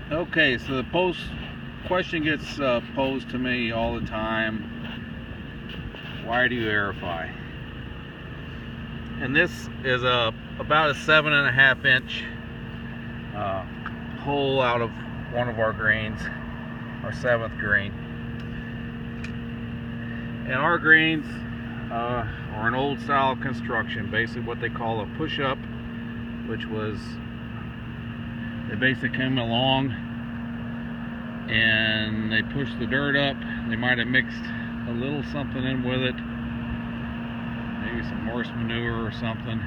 Okay, so the question gets posed to me all the time. Why do you aerify? And this is about a 7.5 inch hole out of one of our greens, our 7th green. And our greens are an old style construction, basically what they call a push-up, which was, they basically came along and they pushed the dirt up. They might have mixed a little something in with it, maybe some horse manure or something,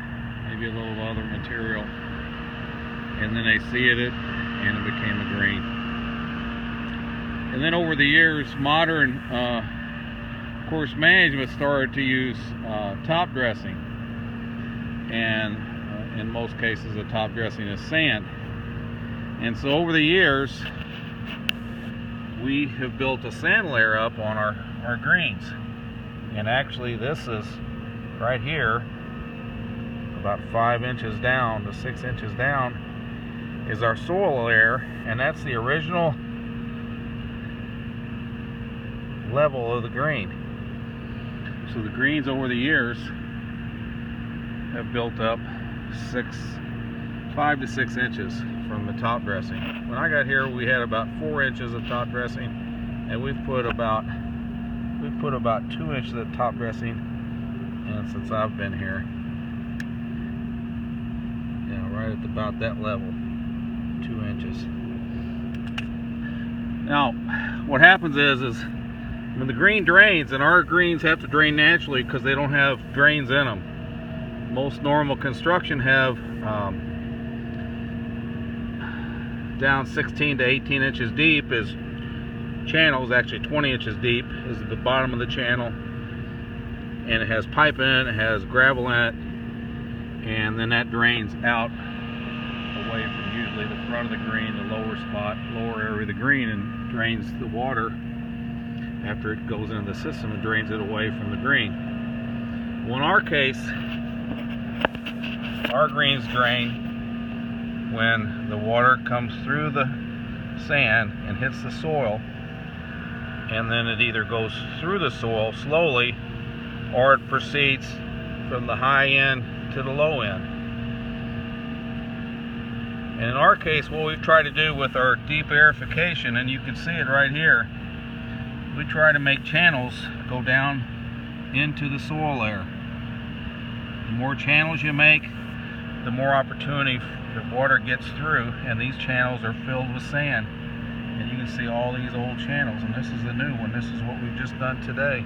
maybe a little other material, and then they seeded it and it became a green. And then over the years, modern course management started to use top dressing, and in most cases the top dressing is sand. And so over the years we have built a sand layer up on our greens, and actually this is right here, about 5 inches down to 6 inches down, is our soil layer, and that's the original level of the green. So the greens over the years have built up 5 to 6 inches from the top dressing. When I got here, we had about 4 inches of top dressing, and we've put about 2 inches of top dressing, and since I've been here, right at about that level, 2 inches. Now, what happens is when the green drains, and our greens have to drain naturally because they don't have drains in them. Most normal construction have down 16 to 18 inches deep is channels, actually 20 inches deep is at the bottom of the channel, and it has pipe in it, it has gravel in it, and then that drains out away from usually the front of the green, the lower area of the green, and drains the water after it goes into the system and drains it away from the green. Well, in our case, our greens drain when the water comes through the sand and hits the soil, and then it either goes through the soil slowly or it proceeds from the high end to the low end. And in our case, what we've tried to do with our deep aerification, and you can see it right here, we try to make channels go down into the soil layer. The more channels you make, the more opportunity the water gets through, and these channels are filled with sand. And you can see all these old channels, and this is the new one. This is what we've just done today.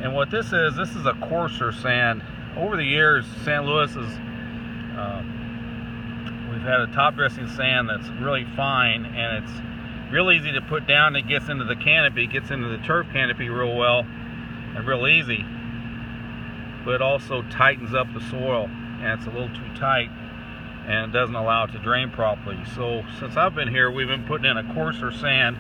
And what this is a coarser sand. Over the years, St. Louis is we've had a top dressing sand that's really fine, and it's real easy to put down. It gets into the canopy, gets into the turf canopy real well and real easy, but it also tightens up the soil, and it's a little too tight and it doesn't allow it to drain properly. So since I've been here, we've been putting in a coarser sand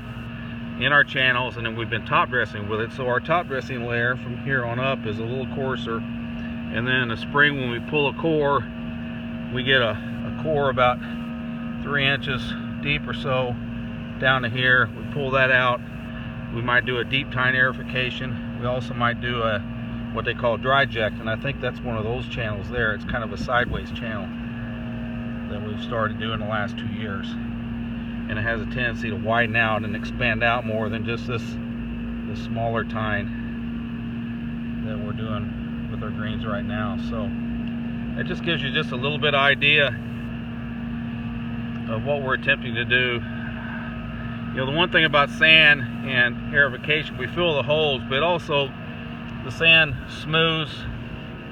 in our channels, and then we've been top dressing with it. So our top dressing layer from here on up is a little coarser, and then in the spring when we pull a core, we get a core about 3 inches deep or so down to here. We pull that out. We might do a deep tine aerification. We also might do what they call dry ject, and I think that's one of those channels there. It's kind of a sideways channel that we've started doing the last 2 years, and it has a tendency to widen out and expand out more than just this smaller tine that we're doing with our greens right now. So it just gives you just a little bit of idea of what we're attempting to do. You know, the one thing about sand and aerification, we fill the holes, but also the sand smooths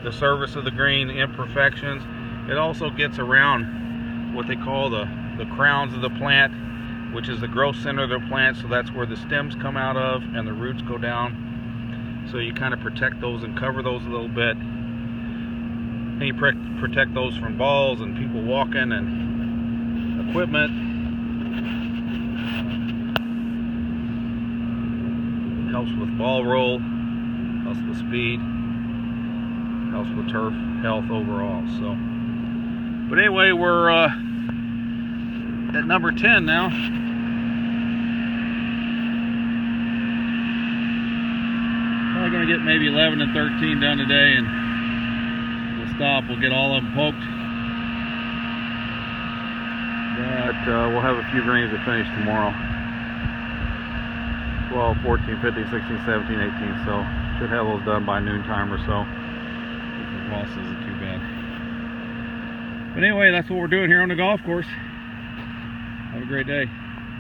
the surface of the green, the imperfections. It also gets around what they call the crowns of the plant, which is the growth center of the plant. So that's where the stems come out of and the roots go down. So you kind of protect those and cover those a little bit. And you protect those from balls and people walking and equipment. Helps with ball roll, helps with speed, helps with turf health overall. So, But anyway, we're at number 10 now. Probably going to get maybe 11 and 13 done today, and we'll stop. We'll get all of them poked. But we'll have a few grains to finish tomorrow. 12, 14, 15, 16, 17, 18. So should have those done by noontime or so. The cost isn't too bad. But anyway, that's what we're doing here on the golf course. Have a great day.